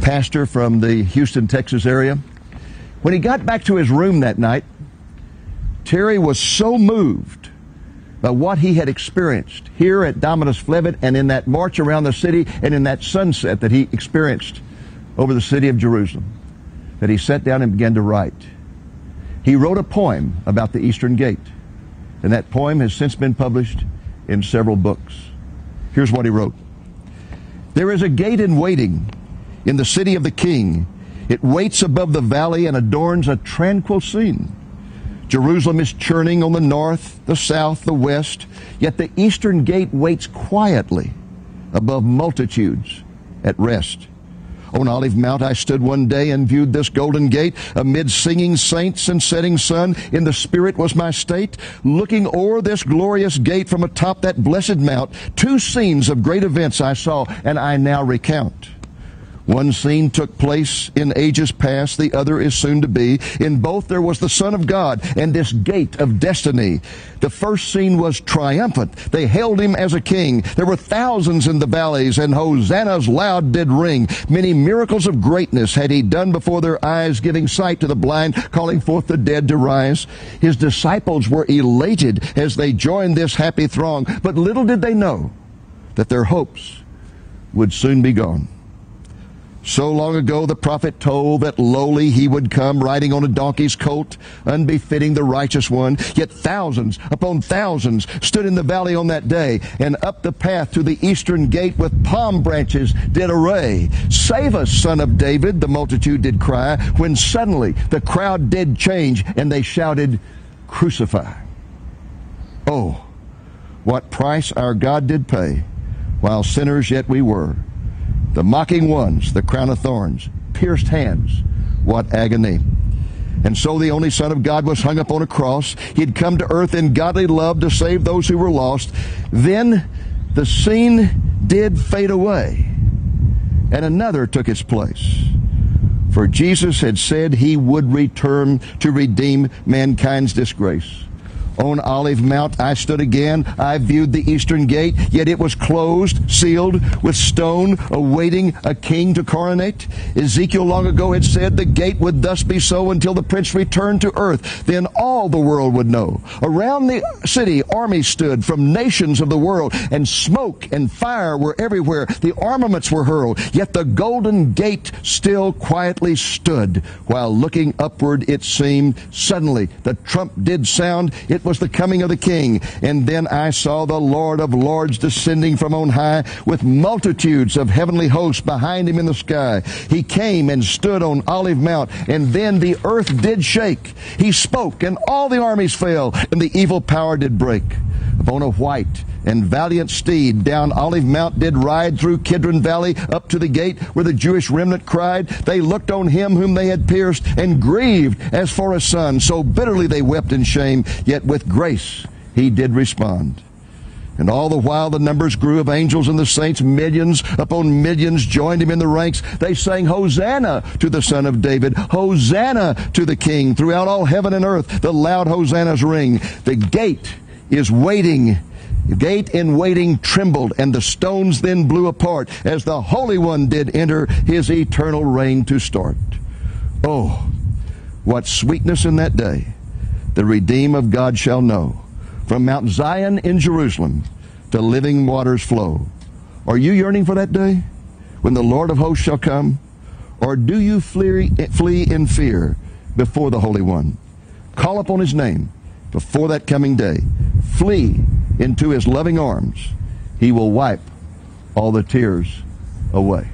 pastor from the Houston, Texas area. When he got back to his room that night, Terry was so moved by what he had experienced here at Dominus Flevit and in that march around the city and in that sunset that he experienced over the city of Jerusalem that he sat down and began to write. He wrote a poem about the Eastern Gate, and that poem has since been published in several books. Here's what he wrote. There is a gate in waiting in the city of the King. It waits above the valley and adorns a tranquil scene. Jerusalem is churning on the north, the south, the west, yet the Eastern Gate waits quietly above multitudes at rest. On Olive Mount I stood one day and viewed this golden gate. Amid singing saints and setting sun, in the Spirit was my state. Looking o'er this glorious gate from atop that blessed mount, two scenes of great events I saw, and I now recount. One scene took place in ages past, the other is soon to be. In both there was the Son of God and this gate of destiny. The first scene was triumphant. They hailed him as a king. There were thousands in the valleys, and hosannas loud did ring. Many miracles of greatness had he done before their eyes, giving sight to the blind, calling forth the dead to rise. His disciples were elated as they joined this happy throng, but little did they know that their hopes would soon be gone. So long ago the prophet told that lowly he would come, riding on a donkey's colt, unbefitting the righteous one. Yet thousands upon thousands stood in the valley on that day, and up the path to the Eastern Gate with palm branches did array. Save us, Son of David, the multitude did cry, when suddenly the crowd did change, and they shouted, Crucify. Oh, what price our God did pay, while sinners yet we were. The mocking ones, the crown of thorns, pierced hands, what agony. And so the only Son of God was hung up on a cross. He'd come to earth in godly love to save those who were lost. Then the scene did fade away, and another took its place. For Jesus had said he would return to redeem mankind's disgrace. On Olive Mount I stood again. I viewed the Eastern Gate, yet it was closed, sealed with stone, awaiting a king to coronate. Ezekiel long ago had said the gate would thus be so until the prince returned to earth. Then all the world would know. Around the city armies stood from nations of the world, and smoke and fire were everywhere. The armaments were hurled, yet the golden gate still quietly stood. While looking upward it seemed, suddenly the trump did sound. It was the coming of the King. And then I saw the Lord of Lords descending from on high, with multitudes of heavenly hosts behind him in the sky. He came and stood on Olive Mount, and then the earth did shake. He spoke, and all the armies fell, and the evil power did break. Upon a white and valiant steed down Olive Mount did ride, through Kidron Valley up to the gate where the Jewish remnant cried. They looked on him whom they had pierced, and grieved as for a son. So bitterly they wept in shame, yet with grace he did respond. And all the while the numbers grew of angels and the saints. Millions upon millions joined him in the ranks. They sang, Hosanna to the Son of David, Hosanna to the King. Throughout all heaven and earth the loud hosannas ring. The gate is waiting. The gate in waiting trembled, and the stones then blew apart, as the Holy One did enter his eternal reign to start. Oh, what sweetness in that day the redeemed of God shall know. From Mount Zion in Jerusalem to living waters flow. Are you yearning for that day when the Lord of hosts shall come? Or do you flee in fear before the Holy One? Call upon his name before that coming day. Flee into his loving arms. He will wipe all the tears away.